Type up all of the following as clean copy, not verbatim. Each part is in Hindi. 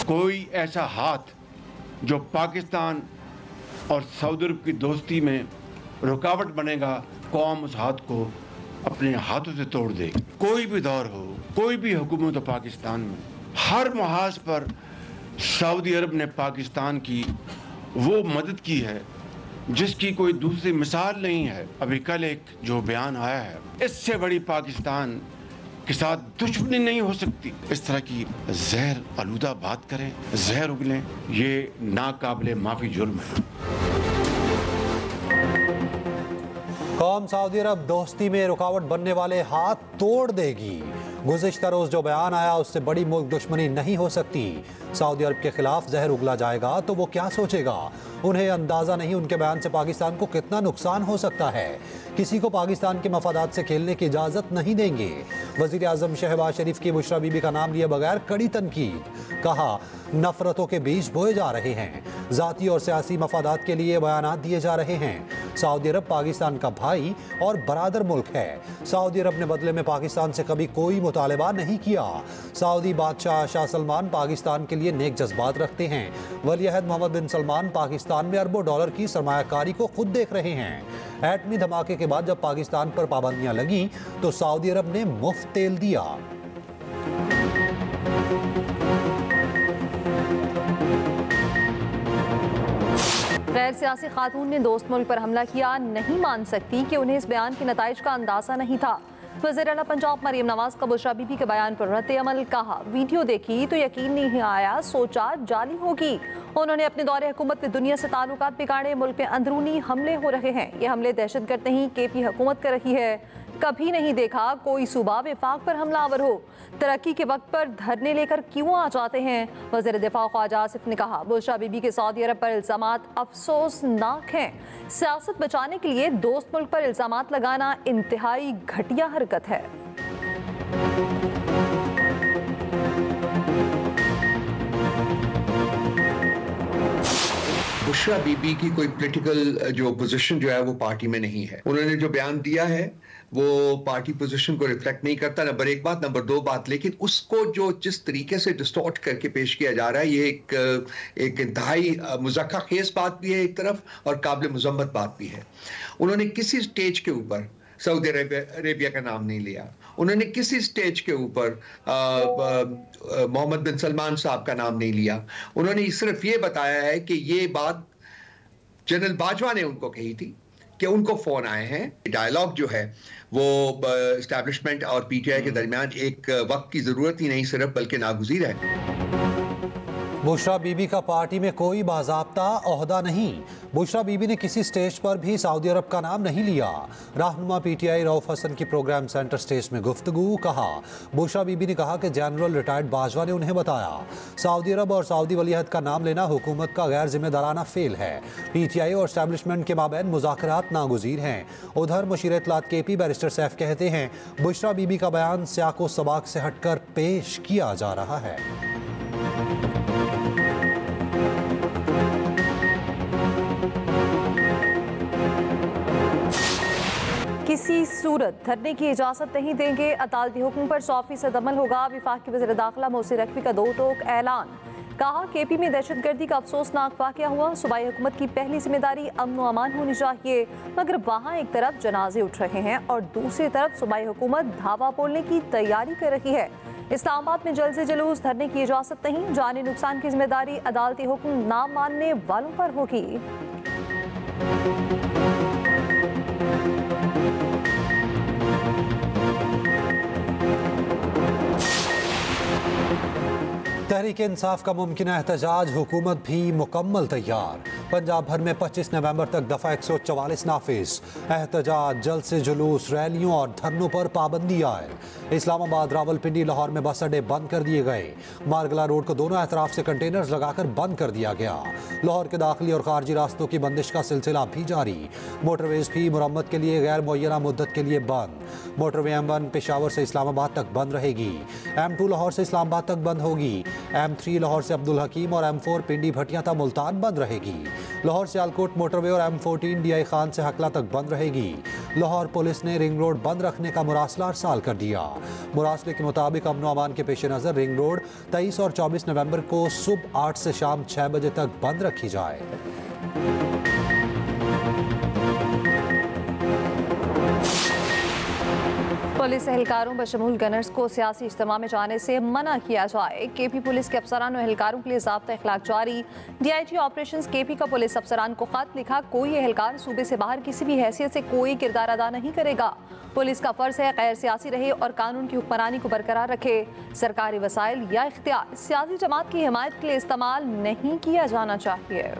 कोई ऐसा हाथ जो पाकिस्तान और सऊदी अरब की दोस्ती में रुकावट बनेगा, कौम उस हाथ को अपने हाथों से तोड़ देगी। कोई भी दौर हो, कोई भी हुकूमत हो पाकिस्तान में, हर महाज पर सऊदी अरब ने पाकिस्तान की वो मदद की है जिसकी कोई दूसरी मिसाल नहीं है। अभी कल एक जो बयान आया है, इससे बड़ी पाकिस्तान के साथ दुश्मनी नहीं हो सकती। इस तरह की जहर आलूदा बात करें, जहर उगलें, ये नाकाबिले माफी जुर्म है। कौम सऊदी अरब दोस्ती में रुकावट बनने वाले हाथ तोड़ देगी। गुज़िश्ता रोज जो बयान आया उससे बड़ी मुल्क दुश्मनी नहीं हो सकती। सऊदी अरब के खिलाफ जहर उगला जाएगा तो वो क्या सोचेगा? उन्हें अंदाजा नहीं उनके बयान से पाकिस्तान को कितना नुकसान हो सकता है। किसी को पाकिस्तान के मफादात से खेलने की इजाजत नहीं देंगे। वजीर आजम शहबाज शरीफ की बुशरा बीबी का नाम लिए बगैर कड़ी तनकीद। कहा नफरतों के बीज बोए जा रहे हैं, जाती और सियासी मफादात के लिए बयानात दिए जा रहे हैं। सऊदी अरब पाकिस्तान का भाई और बरादर मुल्क है। सऊदी अरब ने बदले में पाकिस्तान से कभी कोई मुतालबा नहीं किया। सऊदी बादशाह शाह सलमान पाकिस्तान के लिए नेक जज्बात रखते हैं। वलीअहद मोहम्मद बिन सलमान पाकिस्तान में अरबों डॉलर की सरमायाकारी को खुद देख रहे हैं। एटमी धमाके के बाद जब पाकिस्तान पर पाबंदियां लगी तो सऊदी अरब ने मुफ्त तेल दिया। गैर सियासी खातून ने दोस्त मुल्क पर हमला किया, नहीं मान सकती कि उन्हें इस बयान के नताइज का अंदाजा नहीं था। वज़ीर आला पंजाब मरियम नवाज का बुशरा बीबी के बयान पर रद्द अमल। कहा वीडियो देखी तो यकीन नहीं आया, सोचा जाली होगी। उन्होंने अपने दौरे हुकूमत में दुनिया से ताल्लुकात बिगाड़े, मुल्क में अंदरूनी हमले हो रहे हैं। ये हमले दहशतगर्द नहीं, केपी हुकूमत कर रही है। कभी नहीं देखा कोई सूबा विफाक पर हमलावर हो। तरक्की के वक्त पर धरने लेकर क्यों आ जाते हैं? वज़ीर दिफा ख्वाजा आसिफ ने कहा बुशरा बीबी के सऊदी अरब पर इल्ज़ामात अफसोसनाक हैं। सियासत बचाने के लिए दोस्त मुल्क पर इल्ज़ामात लगाना इंतहाई घटिया हरकत है। बुशरा बीबी की कोई पॉलिटिकल जो पोजीशन जो है वो पार्टी में नहीं है। उन्होंने जो बयान दिया है वो पार्टी पोजीशन को रिफ्लेक्ट नहीं करता। नंबर एक बात। नंबर दो बात, लेकिन उसको जो जिस तरीके से डिस्टॉर्ट करके पेश किया जा रहा है, ये एक इंतहाई मुज़क्का खेज बात भी है एक तरफ और काबिल मुज़म्मत बात भी है। उन्होंने किसी स्टेज के ऊपर सऊदी अरेबिया का नाम नहीं लिया। उन्होंने किसी स्टेज के ऊपर मोहम्मद बिन सलमान साहब का नाम नहीं लिया। उन्होंने सिर्फ ये बताया है कि ये बात जनरल बाजवा ने उनको कही थी कि उनको फोन आए हैं। डायलॉग जो है वो एस्टैब्लिशमेंट और पीटीआई के दरमियान एक वक्त की जरूरत ही नहीं सिर्फ, बल्कि नागुज़ीर है। बुशरा बीबी का पार्टी में कोई बाज़ाब्ता ओहदा नहीं। बुशरा बीबी ने किसी स्टेज पर भी सऊदी अरब का नाम नहीं लिया। रहनुमा पीटीआई रऊफ हसन की प्रोग्राम सेंटर स्टेज में गुफ्तगू। कहा बुशरा बीबी ने कहा कि जनरल रिटायर्ड बाजवा ने उन्हें बताया सऊदी अरब और सऊदी वलीअहद का नाम लेना हुकूमत का गैर जिम्मेदाराना फेल है। पीटीआई और एस्टैब्लिशमेंट के माबैन मुज़ाकरात नागुज़ीर हैं। उधर मुशीर इत्तलात केपी बैरिस्टर सैफ कहते हैं बुशरा बीबी का बयान सियाको सबाक से हटकर पेश किया जा रहा है। किसी सूरत धरने की इजाज़त नहीं देंगे, अदालती हुक्म पर 100% अमल होगा। वफाक के वज़ीर दाखिला मोहसिन नकवी का 2 टोक ऐलान। कहा केपी में दहशतगर्दी का अफसोसनाक वाक़या हुआ। सूबाई हुकूमत की पहली जिम्मेदारी अमन व अमान होनी चाहिए, मगर वहाँ एक तरफ जनाजे उठ रहे हैं और दूसरी तरफ सूबाई हुकूमत धावा बोलने की तैयारी कर रही है। इस्लामाबाद में जल्द से जुलूस धरने की इजाज़त नहीं, जानी नुकसान की जिम्मेदारी अदालती हुक्म ना मानने वालों पर होगी। तहरीक इंसाफ का मुमकिन एहतजाज, हुकूमत भी मुकम्मल तैयार। पंजाब भर में 25 नवंबर तक दफ़ा 144 नाफिज। एहतजाज, जल्द से जुलूस, रैलियों और धरनों पर पाबंदी आए। इस्लामाबाद, रावलपिंडी, लाहौर में बस अड्डे बंद कर दिए गए। मारगला रोड को दोनों अतराफ से कंटेनर्स लगाकर बंद कर दिया गया। लाहौर के दाखिली और खारजी रास्तों की बंदिश का सिलसिला भी जारी। मोटरवेज भी मुरम्मत के लिए गैर मुअय्यना मुद्दत के लिए बंद। मोटरवे M1 पेशावर से इस्लामाबाद तक बंद रहेगी। M2 लाहौर से इस्लामाबाद तक बंद होगी। M3 लाहौर से अब्दुल हकीम और M4 पिंडी भटिया तक मुल्तान बंद रहेगी। लाहौर सियालकोट मोटरवे और M14 DI खान से हकला तक बंद रहेगी। लाहौर पुलिस ने रिंग रोड बंद रखने का मुरासला अरसाल कर दिया। मुरासले के मुताबिक अमन व अमान के पेश नज़र रिंग रोड 23 और 24 नवंबर को सुबह 8 से शाम 6 बजे तक बंद रखी जाए। पुलिस एहलकारों बशमूल गनर्स को सियासी इज्तिमा में जाने से मना किया जाए। KP पुलिस के अफसरान और एहलकारों के लिए ज़ाब्ता इखलाक जारी। DIG ऑपरेशंस KP का पुलिस अफसरान को खत लिखा, कोई एहलकार सूबे से बाहर किसी भी हैसियत से कोई किरदार अदा नहीं करेगा। पुलिस का फर्ज है गैर सियासी रहे और कानून की हुक्मरानी को बरकरार रखे। सरकारी वसाइल या इख्तियार सियासी जमात की हिमायत के लिए इस्तेमाल नहीं किया जाना चाहिए।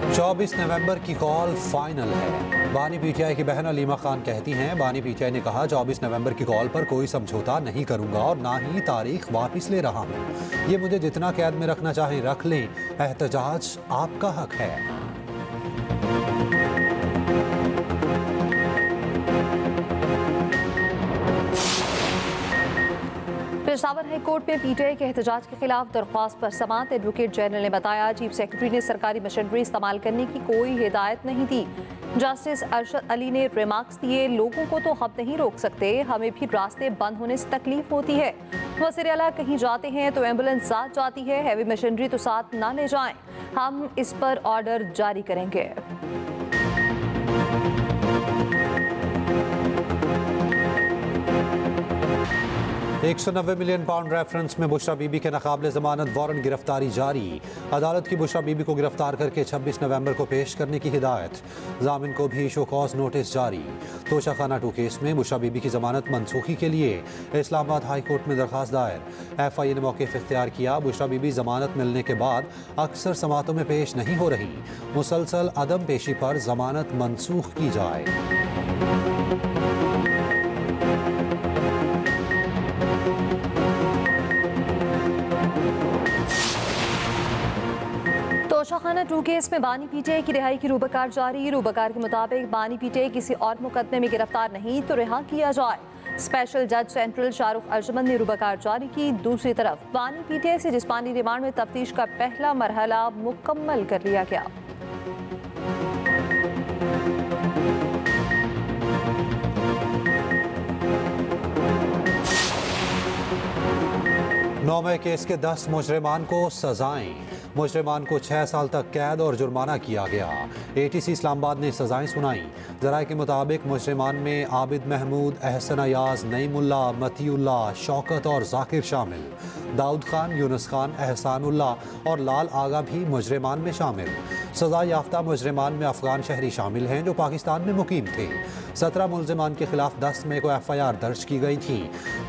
चौबीस नवंबर की कॉल फाइनल है। बानी PTI की बहन अलीमा खान कहती हैं, बानी PTI ने कहा 24 नवंबर की कॉल पर कोई समझौता नहीं करूंगा और ना ही तारीख वापस ले रहा हूं। ये मुझे जितना कैद में रखना चाहे रख लें, एहतजाज आपका हक है। पेशावर हाई कोर्ट में PTI के एहतजाज के खिलाफ दरख्वास्त पर समाअत एडवोकेट जनरल ने बताया, चीफ सेक्रेटरी ने सरकारी मशीनरी इस्तेमाल करने की कोई हिदायत नहीं दी। जस्टिस अरशद अली ने रिमार्क्स दिए, लोगों को तो हम नहीं रोक सकते, हमें भी रास्ते बंद होने से तकलीफ होती है। वज़ीर आला कहीं जाते हैं तो एम्बुलेंस साथ जाती है, हैवी मशीनरी तो साथ ना ले जाएं। हम इस पर ऑर्डर जारी करेंगे। 190 मिलियन पाउंड रेफरेंस में बुशरा बीबी के नाकाबिले ज़मानत वारंट गिरफ्तारी जारी। अदालत की बुशरा बीबी को गिरफ्तार करके 26 नवंबर को पेश करने की हिदायत। जामिन को भी शो कॉज नोटिस जारी। तोशाखाना 2 केस में बुशरा बीबी की ज़मानत मनसूखी के लिए इस्लामाबाद हाई कोर्ट में दरख्वास्त दायर। FIA ने मौक़िफ़ इख्तियार किया, बुशरा बीबी ज़मानत मिलने के बाद अक्सर समातों में पेश नहीं हो रही, मुसलसल अदम पेशी पर ज़मानत मनसूख की जाए। तोशाखाना 2 केस में बानी PTI की रिहाई की रूबकार जारी। रूबकार के मुताबिक बानी PTI किसी और मुकदमे में गिरफ्तार नहीं तो रिहा किया जाए। स्पेशल जज सेंट्रल शाहरुख अर्जमन ने रूबकार जारी की। दूसरी तरफ बानी PTI से जिस्मानी रिमांड में तफ्तीश का पहला मरहला मुकम्मल कर लिया गया। 9 मई केस के 10 मुजरिमान को सजाएं। मुजरिमान को 6 साल तक कैद और जुर्माना किया गया। ATC इस्लामाबाद ने सजाएं सुनाई। ज़राए के मुताबिक मुजरिमान में आबिद महमूद, एहसन अयाज, नईमुल्ला, मतीउल्ला, शौकत और जाकिर शामिल। दाऊद खान, यूनुस खान, एहसानुल्ला और लाल आगा भी मुजरिमान में शामिल। सजा याफ्ता मुजरिमान में अफगान शहरी शामिल हैं जो पाकिस्तान में मुकीम थे। 17 मुलजिमान के खिलाफ 10 मई को FIR दर्ज की गई थी।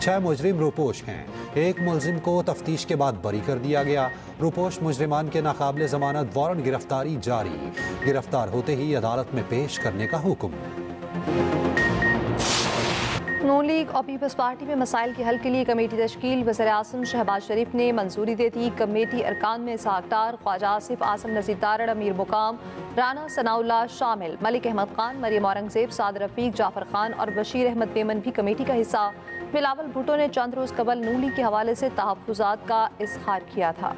6 मुजरिम रूपोश हैं। एक मुलजिम को तफ्तीश के बाद बरी कर दिया गया। रूपोश मुजरिमान के नाकाबिले ज़मानत वारंट गिरफ्तारी जारी। गिरफ्तार होते ही अदालत में पेश करने का हुक्म। नून लीग और पीपल्स पार्टी में मसाइल के हल के लिए कमेटी तश्कील। वज़ीर आज़म शहबाज शरीफ ने मंजूरी दे दी। कमेटी अरकान में इसहाक डार, ख्वाजा आसिफ, आसम नज़ीर तारड़, अमीर मुकाम, राना सनाउल्लाह शामिल। मलिक अहमद खान, मरियम औरंगज़ेब, साद रफ़ीक, जाफ़र खान और बशीर अहमद मेमन भी कमेटी का हिस्सा। बिलावल भुट्टो ने चंद रोज़ कबल नून लीग के हवाले से तहफ़्फ़ुज़ात का इज़हार किया था।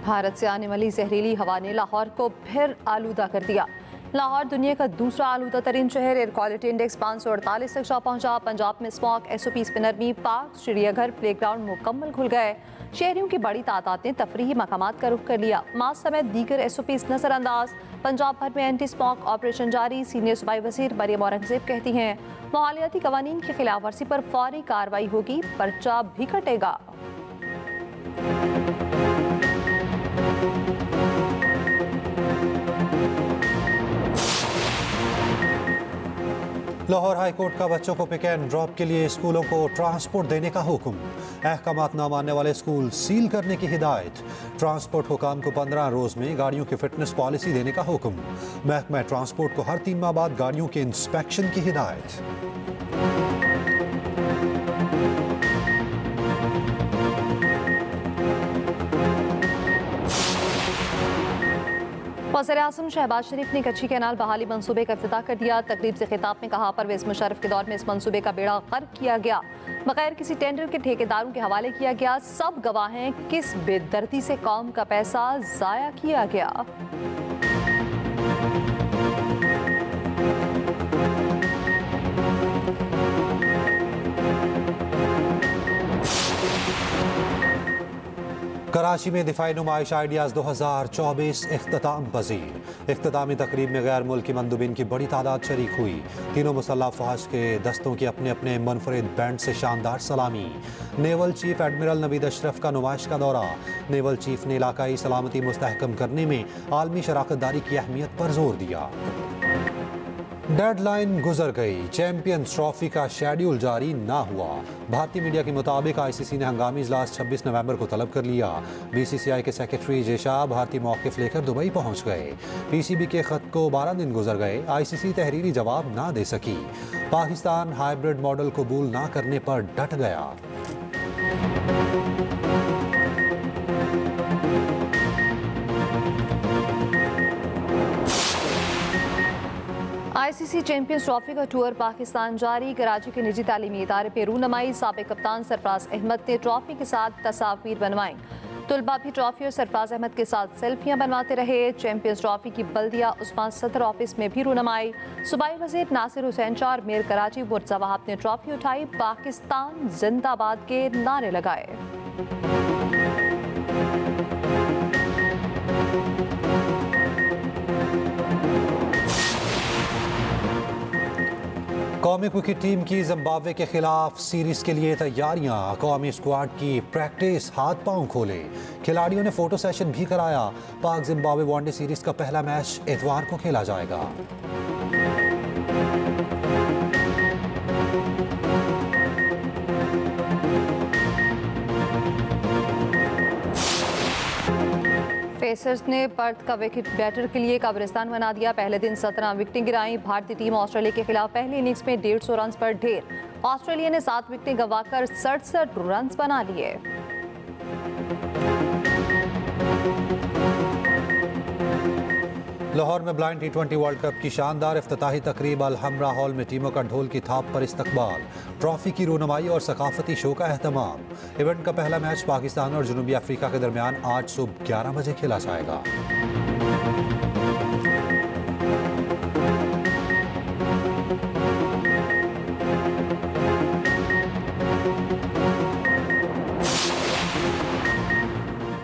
भारत से आने वाली जहरीली हवा ने लाहौर को फिर आलूदा कर दिया। लाहौर दुनिया का दूसरा आलूदा तरीन शहर। एयर क्वालिटी इंडेक्स 548 तक जा पहुंचा। पंजाब में स्मॉग, SOPs पे नरमी, पार्क, चिड़ियाघर, प्लेग्राउंड मुकम्मल खुल गए। शहरियों की बड़ी तादाद ने तफरीही मकामात का रुख कर लिया। मास्क समेत दीगर SOPs नजरअंदाज। पंजाब भर में एंटी स्मॉग ऑपरेशन जारी। सीनियर सूबाई वज़ीर मरियम औरंगज़ेब कहती हैं, माहौलियाती कवानीन की खिलाफ वर्जी पर फौरी कार्रवाई होगी, पर्चा भी कटेगा। लाहौर हाई कोर्ट का बच्चों को पिक एंड ड्रॉप के लिए स्कूलों को ट्रांसपोर्ट देने का हुक्म। अहकामात न मानने वाले स्कूल सील करने की हिदायत। ट्रांसपोर्ट हुकाम को 15 रोज में गाड़ियों की फिटनेस पॉलिसी देने का हुक्म। महकमा ट्रांसपोर्ट को हर 3 माह बाद गाड़ियों के इंस्पेक्शन की हिदायत। वज़ीर-ए-आज़म शहबाज शरीफ ने कच्ची कैनाल बहाली मंसूबे का इफ्तिताह कर दिया। तकरीब से खिताब में कहा, परवेज़ मुशर्रफ के दौर में इस मंसूबे का बेड़ा गर्क किया गया, बगैर किसी टेंडर के ठेकेदारों के हवाले किया गया। सब गवाह हैं किस बेदर्दी से कौम का पैसा ज़ाया किया गया। कराची में दिफाई नुमाइश आइडियाज़ 2024 इख्तिताम पजीर। इख्तितामी तकरीब में गैर मुल्की मंदुबिन की बड़ी तादाद शरीक हुई। तीनों मुसल्लह अफवाज के दस्तों की अपने अपने मुनफरिद बैंड से शानदार सलामी। Naval chief admiral Naveed Ashraf का नुमाइश का दौरा। नेवल चीफ ने इलाकाई सलामती मुस्तहकम करने में आलमी शराकतदारी की अहमियत पर जोर दिया। डेडलाइन गुजर गई, चैंपियंस ट्रॉफी का शेड्यूल जारी ना हुआ। भारतीय मीडिया के मुताबिक आईसीसी ने हंगामी इजलास 26 नवंबर को तलब कर लिया। बीसीसीआई के सेक्रेटरी जेशाह भारतीय मौक़िफ़ लेकर दुबई पहुंच गए। पीसीबी के खत को 12 दिन गुजर गए, आईसीसी तहरीरी जवाब ना दे सकी। पाकिस्तान हाइब्रिड मॉडल कबूल ना करने पर डट गया। आईसीसी चैंपियंस ट्रॉफी का टूर पाकिस्तान जारी। कराची के निजी तालीमी इदारे पे रूनमाई। साबिक कप्तान सरफराज अहमद ने ट्रॉफी के साथ तस्वीर बनवाई। तुलबा भी ट्रॉफी और सरफराज अहमद के साथ सेल्फियां बनवाते रहे। चैंपियंस ट्रॉफी की बल्दिया उस्मान सदर ऑफिस में भी रूनमाई। सूबाई वज़ीर नासिर हुसैन चार मेयर कराची मुर्तज़ा वहाब ने ट्रॉफी उठाई, पाकिस्तान जिंदाबाद के नारे लगाए। कौमी क्रिकेट टीम की जिम्बाब्वे के खिलाफ सीरीज के लिए तैयारियां। कौमी स्क्वाड की प्रैक्टिस हाथ पांव खोले। खिलाड़ियों ने फोटो सेशन भी कराया। पाक जिम्बाब्वे वनडे सीरीज का पहला मैच इतवार को खेला जाएगा। पेसर्स ने पर्थ का विकेट बैटर के लिए कब्रिस्तान बना दिया। पहले दिन 17 विकेटें गिराई। भारतीय टीम ऑस्ट्रेलिया के खिलाफ पहली इनिंग्स में 150 रन पर ढेर। ऑस्ट्रेलिया ने 7 विकेटें गंवाकर 67 रन बना लिए। लाहौर में ब्लाइंड T20 वर्ल्ड कप की शानदार इफ्तिताही तकरीब। अल-हमरा हॉल में टीमों का ढोल की थाप पर इस्तकबाल। ट्रॉफी की रूनुमाई और सकाफती शो का एहतमाम। इवेंट का पहला मैच पाकिस्तान और जनूबी अफ्रीका के दरमियान आज सुबह 11 बजे खेला जाएगा।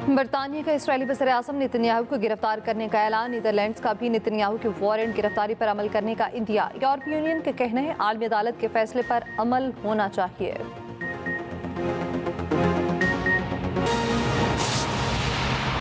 बरतानिया का इस्राएली वज़ीर-ए-आज़म नेतन्याहू को गिरफ्तार करने का ऐलान। नीदरलैंड्स का भी नेतन्याहू के वारंट गिरफ्तारी पर अमल करने का इंदिया। यूरोपीय यूनियन के कहना है आलमी अदालत के फैसले पर अमल होना चाहिए।